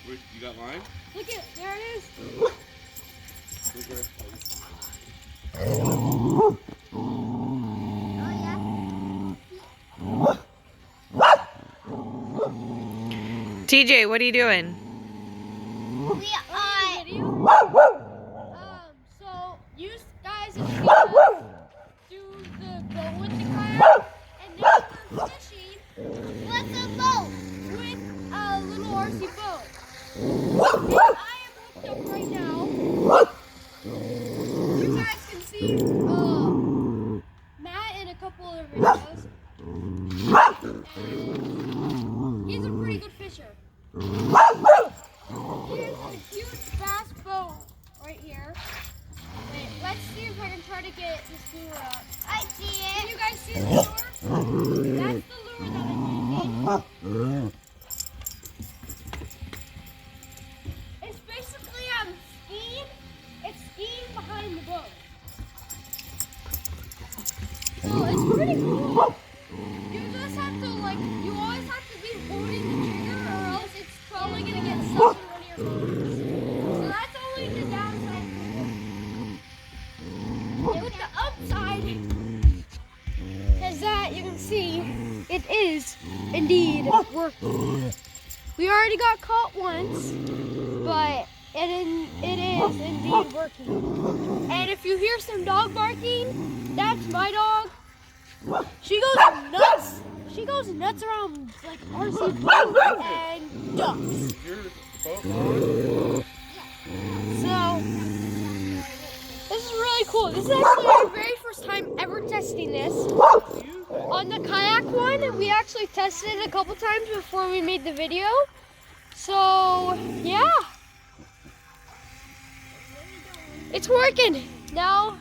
Wait, you got line? Look at, there it is. Look where. TJ, what are you doing? We so you guys have seen us do the boat with the kayak, and now we're fishing with a boat, with a little RC boat. And I am hooked up right now. You guys can see Matt in a couple of videos. And he's a pretty good fisher. Here's a huge bass boat right here. Wait, let's see if I can try to get this lure up. I see it. Can you guys see the lure? That's the lure that I'm using. It's basically skiing. It's skiing behind the boat. So it's pretty cool. You just have to you always have to be holding the trigger or else it's probably going to get stuck in one of your fingers. So that's only the downside. And with the upside is that you can see it is indeed working. We already got caught once, but it is indeed working. And if you hear some dog barking, that's my dog. She goes nuts. She goes nuts around like RC boats and ducks. So this is really cool. This is actually our very first time ever testing this. On the kayak one, we actually tested it a couple times before we made the video. So yeah, it's working now.